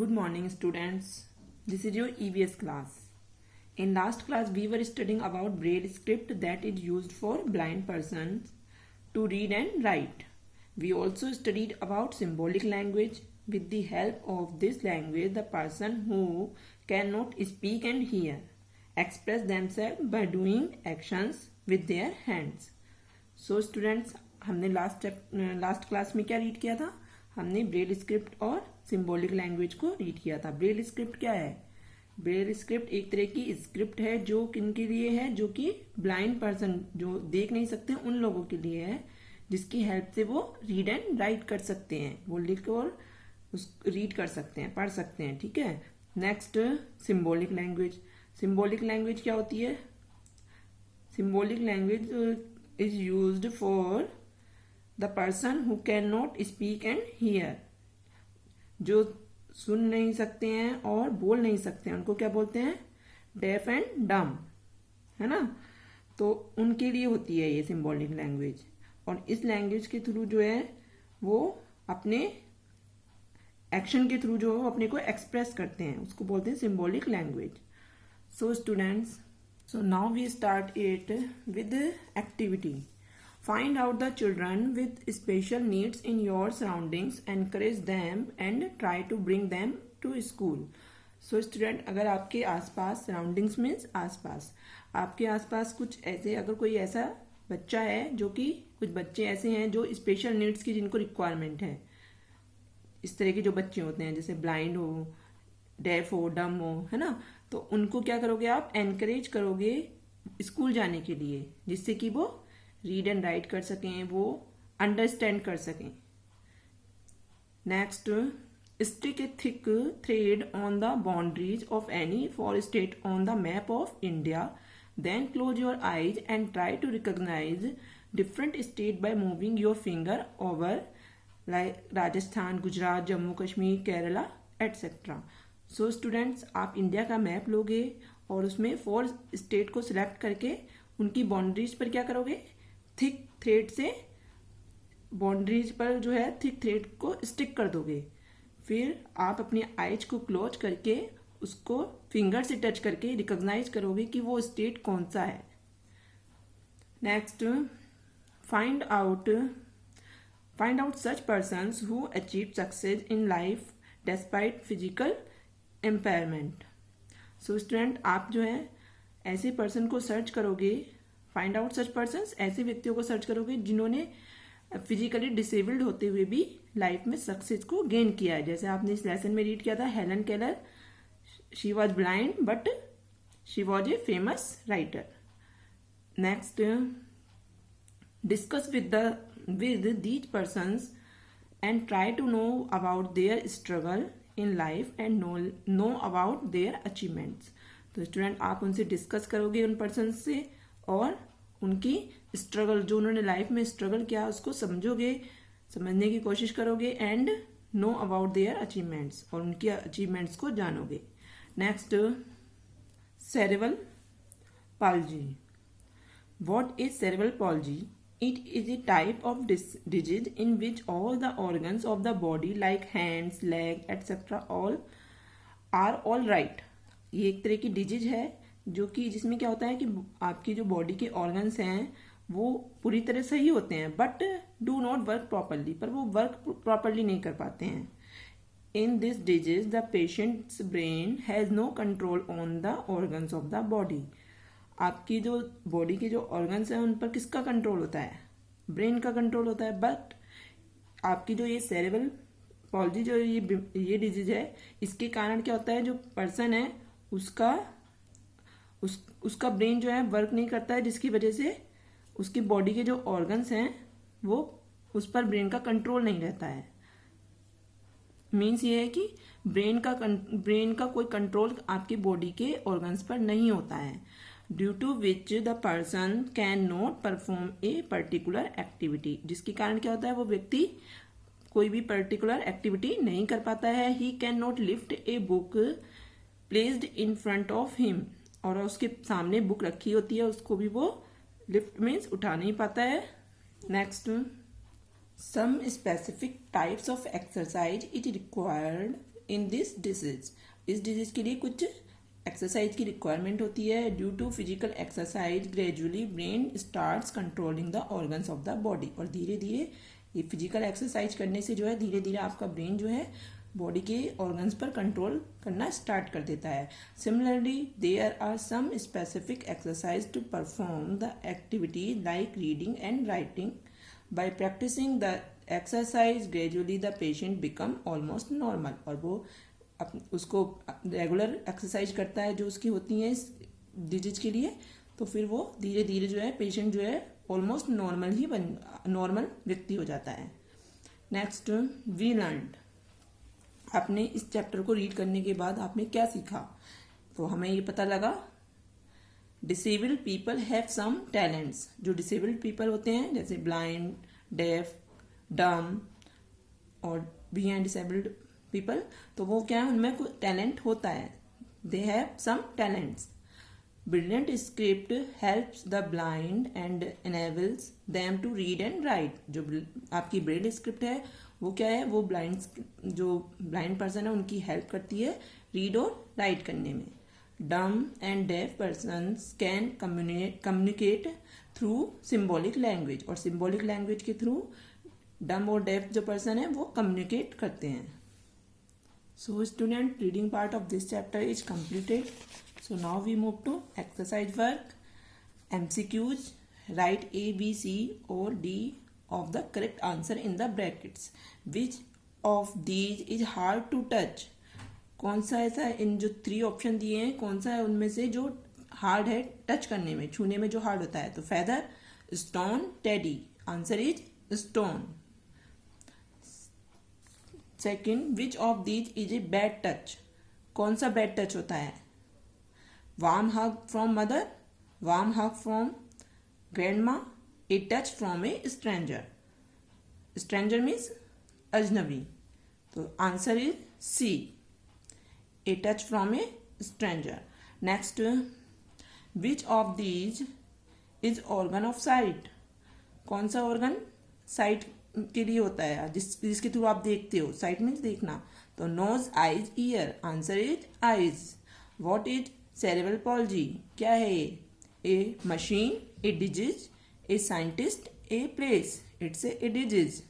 Good morning, students. This is your EVS class. In last class, we were studying about braille script that is used for blind persons to read and write. We also studied about symbolic language. With the help of this language, the person who cannot speak and hear express themselves by doing actions with their hands. So, students, हमने last class में क्या read किया था? हमने Braille script और symbolic language को read किया था. ब्रेल स्क्रिप्ट क्या है? ब्रेल स्क्रिप्ट एक तरह की स्क्रिप्ट है जो किनके लिए है, जो कि ब्लाइंड पर्सन जो देख नहीं सकते उन लोगों के लिए है, जिसकी हेल्प से वो रीड एंड राइट कर सकते हैं. वो लिख और रीड कर सकते हैं, पढ़ सकते हैं. ठीक है. Next, symbolic language. Symbolic language क्या होती है? Symbolic language is used for the person who can not speak and here. जो सुन नहीं सकते हैं और बोल नहीं सकते हैं उनको क्या बोलते हैं? डेफ एंड डम, है ना. तो उनके लिए होती है ये सिंबॉलिक लैंग्वेज. और इस लैंग्वेज के थ्रू जो है वो अपने एक्शन के थ्रू जो है वो अपने को एक्सप्रेस करते हैं, उसको बोलते हैं symbolic language. So students, so now we start it with activity. Find out the children with special needs in your surroundings, encourage them and try to bring them to school. So student, अगर आपके आसपास, surroundings means आसपास, आपके आसपास कुछ ऐसे, अगर कोई ऐसा बच्चा है जो कि कुछ बच्चे ऐसे हैं जो स्पेशल नीड्स की जिनको रिक्वायरमेंट है, इस तरह के जो बच्चे होते हैं जैसे ब्लाइंड हो, डेफ हो, डम हो, है ना, तो उनको क्या करोगे आप? एनकरेज करोगे स्कूल जाने के लिए, जिससे कि वो रीड एंड राइट कर सकें, वो अंडरस्टैंड कर सकें. Next, stick a thick thread on the boundaries of any four state on the map of India, then close your eyes and try to recognise different state by moving your finger over, like Rajasthan, Gujarat, Jammu Kashmir, Kerala etcetera. So students, आप India का map लोगे और उसमें 4 state को select करके उनकी boundaries पर क्या करोगे? थिक थ्रेड से बाउंड्रीज पर जो है थिक थ्रेड को स्टिक कर दोगे. फिर आप अपनी आइज को क्लोज करके उसको फिंगर से टच करके रिकॉग्नाइज करोगे कि वो स्टेट कौन सा है. Next, find out such persons who achieve success in life despite physical impairment. So student, आप जो है ऐसे पर्सन को सर्च करोगे, फाइंड आउट सच पर्सन्स, ऐसे व्यक्तियों को सर्च करोगे जिन्होंने फिजिकली डिसेबल्ड होते हुए भी लाइफ में सक्सेस को गेन किया है. जैसे आपने इस लेसन में रीड किया था, Helen Keller, she was blind but she was a famous writer. Next, discuss with these persons and try to know about their struggle in life and know about their achievements. तो student, आप उनसे discuss करोगे उन person से और उनकी struggle, जो उन्होंने लाइफ में स्ट्रगल किया उसको समझोगे, समझने की कोशिश करोगे and know about their achievements, और उनकी अचीवमेंट्स को जानोगे. Next, cerebral palsy. What is cerebral palsy? It is a type of disease in which all the organs of the body like hands, leg, etc. are all right. ये एक तरह की disease है जो कि जिसमें क्या होता है कि आपकी जो बॉडी के ऑर्गन्स हैं वो पूरी तरह सही होते हैं but do not work properly, पर वो वर्क प्रॉपरली नहीं कर पाते हैं. In this disease the patients brain has no control on the organs of the body. आपकी जो बॉडी के जो ऑर्गन्स हैं उन पर किसका कंट्रोल होता है? ब्रेन का कंट्रोल होता है. बट आपकी जो ये सेरेब्रल पॉल्जी जो ये डिजीज है, इसके कारण क्या होता है, जो पर्सन है उसका ब्रेन जो है वर्क नहीं करता है, जिसकी वजह से उसकी बॉडी के जो ऑर्गन्स हैं वो उस पर ब्रेन का कंट्रोल नहीं रहता है. मीन्स ये है कि ब्रेन का कोई कंट्रोल आपकी बॉडी के ऑर्गन्स पर नहीं होता है, due to which the person can not perform a particular activity. जिसके कारण क्या होता है, वो व्यक्ति कोई भी पर्टिकुलर एक्टिविटी नहीं कर पाता है. He can not lift a book placed in front of him, और उसके सामने बुक रखी होती है उसको भी वो लिफ्ट मीन्स उठा नहीं पाता है. Next, some specific types of exercise is required in this disease, इस डिजीज के लिए कुछ एक्सरसाइज की रिक्वायरमेंट होती है. Due to physical exercise gradually brain starts controlling the organs of the body. और धीरे धीरे ये फिजिकल एक्सरसाइज करने से जो है धीरे धीरे आपका ब्रेन जो है बॉडी के ऑर्गन्स पर कंट्रोल करना स्टार्ट कर देता है. Similarly there are some specific exercise to perform the activity like reading and writing. By practising the exercise gradually the patient become almost normal. और वो उसको रेगुलर एक्सरसाइज करता है जो उसकी होती है इस डिजीज के लिए, तो फिर वो धीरे धीरे जो है पेशेंट जो है ऑलमोस्ट नॉर्मल व्यक्ति हो जाता है. Next we learned. आपने इस चैप्टर को रीड करने के बाद आपने क्या सीखा? तो हमें ये पता लगा disabled people have some talents. जो डिसेबल्ड पीपल होते हैं जैसे ब्लाइंड, डेफ, डम और भी हैं डिसेबल्ड पीपल, तो वो क्या है उनमें कोई टैलेंट होता है. They have some talents. Brilliant script helps the blind and enables them to read and write. जो आपकी ब्रेल स्क्रिप्ट है वो क्या है, वो जो ब्लाइंड पर्सन है उनकी हेल्प करती है रीड और राइट करने में. Dumb and deaf persons can communicate through symbolic language. और सिम्बॉलिक लैंग्वेज के थ्रू डम और डेफ जो पर्सन है वो कम्युनिकेट करते हैं. So student, reading part of this chapter is completed. So now we move to exercise work. MCQs. Write A, B, C or D of the correct answer in the brackets. Which of these is hard to touch? कौन सा ऐसा इन जो 3 option दिए हैं कौन सा है उनमें से जो हार्ड है टच करने में, छूने में जो हार्ड होता है? तो feather, stone, teddy. Answer is stone. Second, which of these is a bad touch? कौन सा बैड टच होता है? Warm hug from mother, warm hug from grandma, a touch from a stranger. Stranger means अजनबी. तो answer is C, a touch from a stranger. Next, which of these is organ of sight? कौन सा organ site के लिए होता है जिसके through आप देखते हो? साइट मीन्स देखना. तो nose, eyes, ear. Answer is eyes. What is cerebral palsy? क्या है ये? A machine, a disease, a scientist, a place. It's a disease,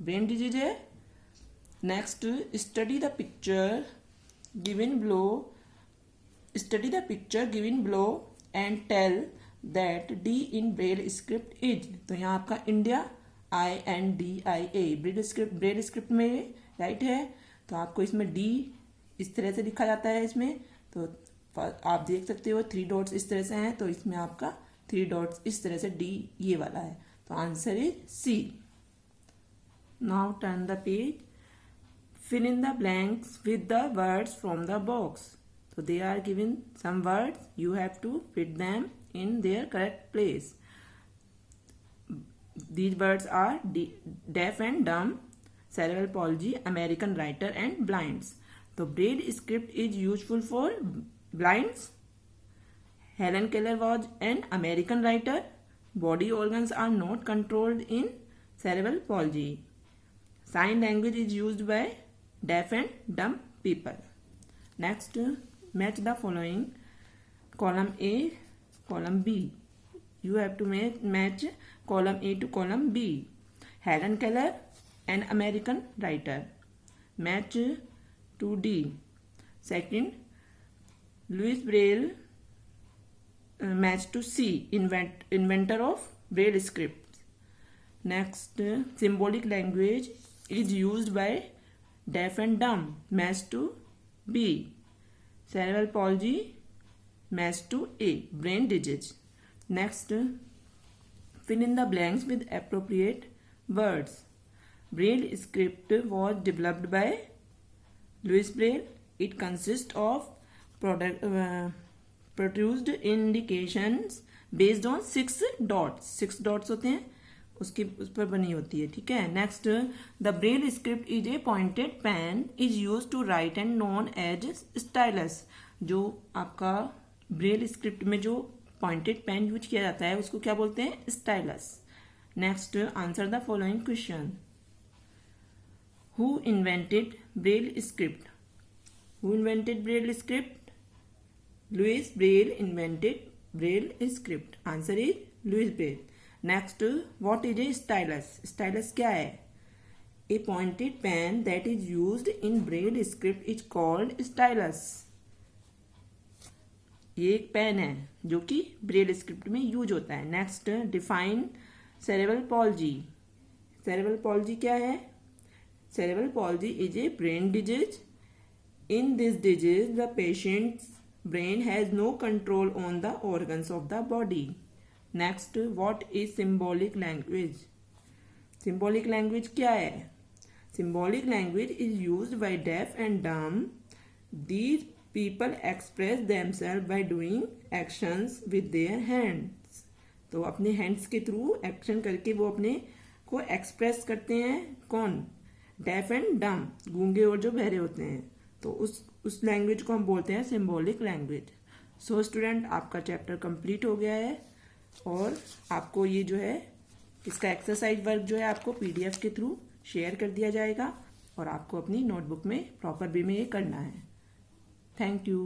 brain disease है. Next, study the picture given below. Study the picture given below and tell that D in braille script is. तो यहाँ आपका India INDIA braille script में right है. तो आपको इसमें D इस तरह से लिखा जाता है इसमें. तो आप देख सकते हो 3 डॉट्स इस तरह से हैं, तो इसमें आपका 3 डॉट्स इस तरह से डी ये वाला है. तो answer is C. Now turn the page. Fill in the blanks with the words from the box. So they are given some words. You have to fit them in their correct place. These words are deaf and dumb, cerebral palsy, American writer and blinds. So braille script is useful for blinds. Helen Keller was an American writer. Body organs are not controlled in cerebral palsy. Sign language is used by deaf and dumb people. Next, match the following. Column A, column B. You have to match column A to column B. Helen Keller, an American writer. Match to D. Second, Louis Braille. Match to C. Inventor of Braille scripts. Next, symbolic language is used by deaf and dumb. Match to B. Cerebral palsy. Match to A. Brain disease. Next, fill in the blanks with appropriate words. Braille script was developed by Louis Braille. It consists of produced indications based on 6 dots. 6 dots होते हैं उस पर बनी होती है. ठीक है. Next, the Braille script is a pointed pen is use to write and known as stylus. जो आपका ब्रेल स्क्रिप्ट में जो पॉइंटेड पेन यूज किया जाता है उसको क्या बोलते हैं? Stylus. Next, answer the following question. Who invented Braille script? Who invented Braille script? Louis Braille invented Braille script. Answer is Louis Braille. Next, what is a stylus? Stylus क्या है? A pointed pen that is used in Braille script is called stylus. ये एक pen है जो कि Braille script में use होता है. Next, define cerebral palsy. Cerebral palsy क्या है? Cerebral palsy is a brain disease. In this disease the patients brain has no control on the organs of the body. Next, what is symbolic language? Symbolic language क्या है? Symbolic language is used by deaf and dumb. These people express themselves by doing actions with their hands. तो अपने hands के through action करके वो अपने को express करते हैं. कौन? डेफ एंड डम, गूंगे और जो बहरे होते हैं. तो उस लैंग्वेज को हम बोलते हैं सिंबॉलिक लैंग्वेज. सो स्टूडेंट, आपका चैप्टर कंप्लीट हो गया है और आपको ये जो है इसका एक्सरसाइज वर्क जो है आपको PDF के थ्रू शेयर कर दिया जाएगा और आपको अपनी नोटबुक में प्रॉपर वे में ये करना है. Thank you.